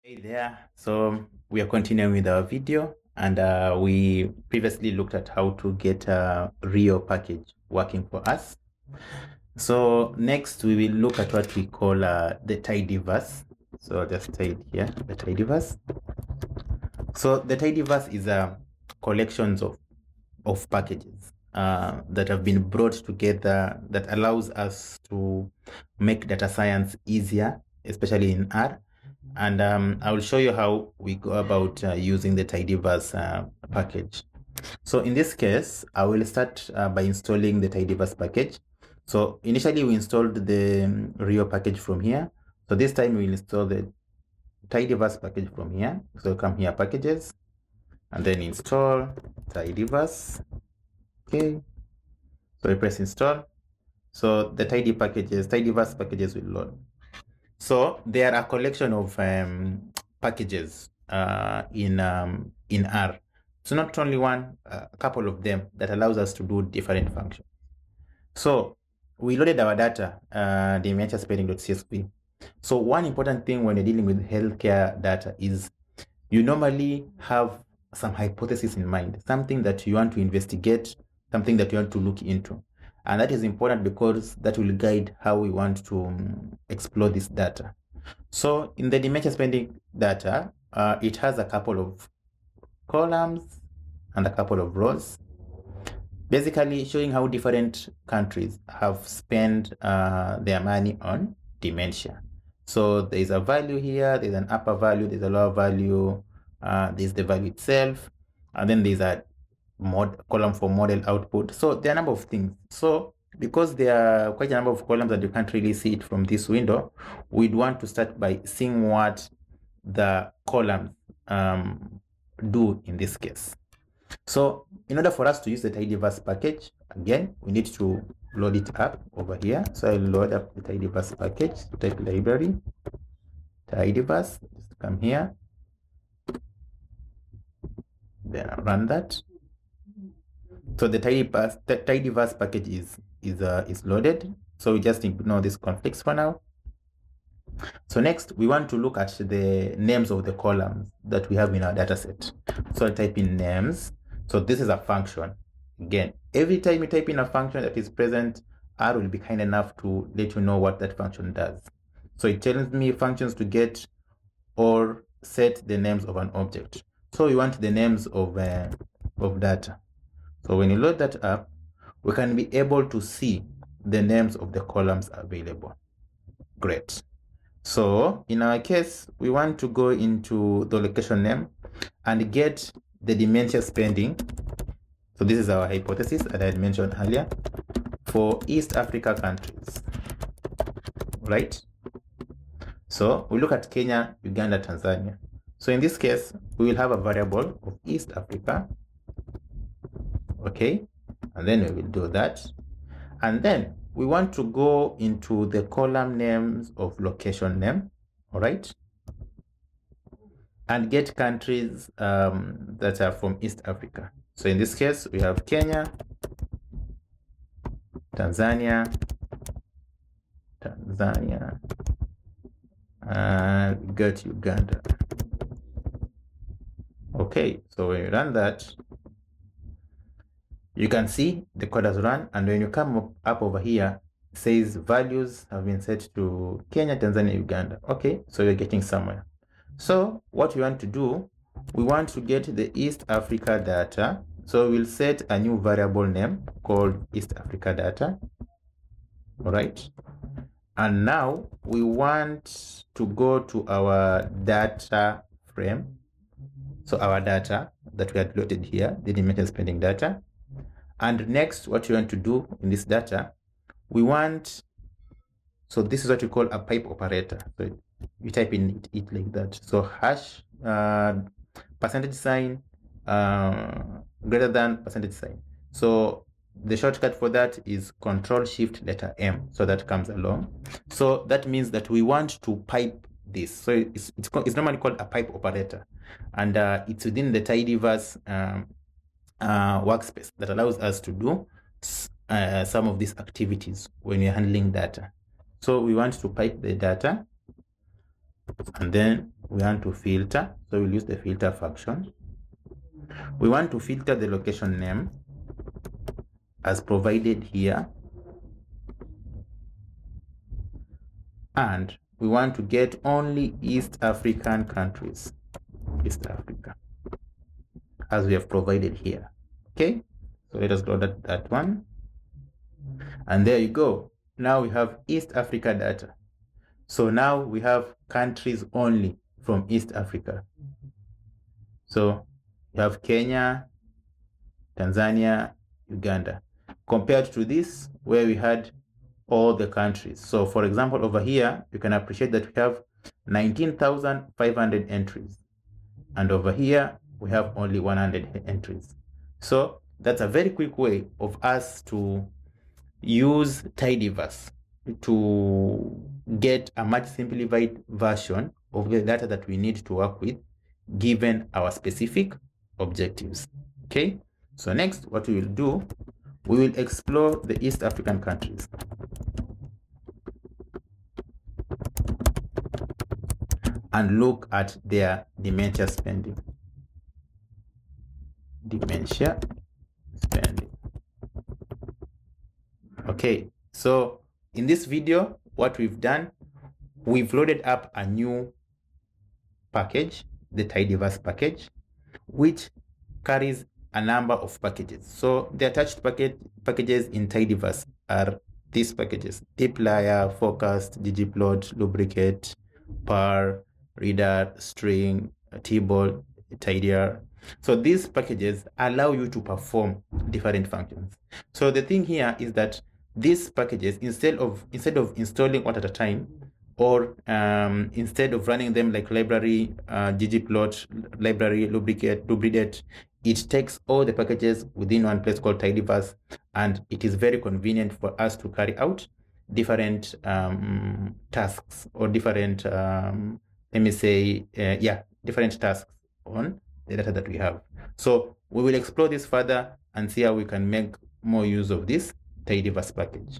Hey there. So we are continuing with our video, and we previously looked at how to get a Rio package working for us. So next we will look at what we call the Tidyverse. So I'll just type here the Tidyverse. So the Tidyverse is a collections of packages that have been brought together that allows us to make data science easier, especially in R. And I will show you how we go about using the Tidyverse package. So in this case, I will start by installing the Tidyverse package. So initially we installed the Rio package from here. So this time we will install the Tidyverse package from here. So come here, packages, and then install Tidyverse. Okay. So we press install. So the Tidyverse packages will load. So there are a collection of packages in R. So not only one, a couple of them that allows us to do different functions. So we loaded our data, the mentorspending.csv. So one important thing when you're dealing with healthcare data is you normally have some hypothesis in mind, something that you want to investigate, something that you want to look into. And that is important because that will guide how we want to explore this data. So in the dementia spending data, it has a couple of columns and a couple of rows, basically showing how different countries have spent their money on dementia. So there's a value here, there's an upper value, there's a lower value, there's the value itself, and then there's a column for model output. So there are a number of things. So because there are quite a number of columns that you can't really see it from this window, we'd want to start by seeing what the columns do in this case. So in order for us to use the Tidyverse package, again, we need to load it up over here. So I'll load up the Tidyverse package, type library, Tidyverse, just come here, then I'll run that. So the Tidyverse package is loaded. So we just ignore these conflicts for now. So next, we want to look at the names of the columns that we have in our dataset. So I'll type in names. So this is a function. Again, every time you type in a function that is present, R will be kind enough to let you know what that function does. So it tells me functions to get or set the names of an object. So we want the names of data. So when you load that up, we can be able to see the names of the columns available. Great. So in our case, we want to go into the location name and get the dementia spending. So this is our hypothesis that I had mentioned earlier for East Africa countries, right? So we look at Kenya, Uganda, Tanzania. So in this case, we will have a variable of East Africa. Okay, and then we will do that. And then we want to go into the column names of location name, all right? And get countries that are from East Africa. So in this case, we have Kenya, Tanzania, and we got Uganda. Okay, so when you run that, you can see the code has run, and when you come up over here, it says values have been set to Kenya, Tanzania, Uganda. Okay, so you're getting somewhere. So what we want to do, we want to get the East Africa data. So we'll set a new variable name called East Africa data. All right. And now we want to go to our data frame. So our data that we had loaded here, the dementia spending data. And next, what you want to do in this data, we want, so this is what we call a pipe operator. So you type in it like that. So hash percentage sign greater than percentage sign. So the shortcut for that is Control Shift letter M. So that comes along. So that means that we want to pipe this. So it's normally called a pipe operator, and it's within the Tidyverse workspace that allows us to do some of these activities when you're handling data. So we want to pipe the data, and then we want to filter, so we'll use the filter function. We want to filter the location name as provided here, and we want to get only East African countries, East Africa, as we have provided here. Okay, so let us load that one, and there you go. Now we have East Africa data. So now we have countries only from East Africa. So you have Kenya, Tanzania, Uganda, compared to this where we had all the countries. So for example, over here, you can appreciate that we have 19,500 entries. And over here, we have only 100 entries. So that's a very quick way of us to use Tidyverse to get a much simplified version of the data that we need to work with given our specific objectives. Okay, so next what we will do, we will explore the East African countries and look at their dementia spending. Dementia spending. Okay, so in this video, what we've done, we've loaded up a new package, the Tidyverse package, which carries a number of packages. So the attached packages in Tidyverse are these packages: dplyr, forecast, ggplot, lubricate, par, reader, string, table, tidier. So these packages allow you to perform different functions. So the thing here is that these packages, instead of installing one at a time, or instead of running them like library, ggplot, library, lubricate, it takes all the packages within one place called Tidyverse, and it is very convenient for us to carry out different tasks, or different, different tasks on the data that we have. So we will explore this further and see how we can make more use of this Tidyverse package.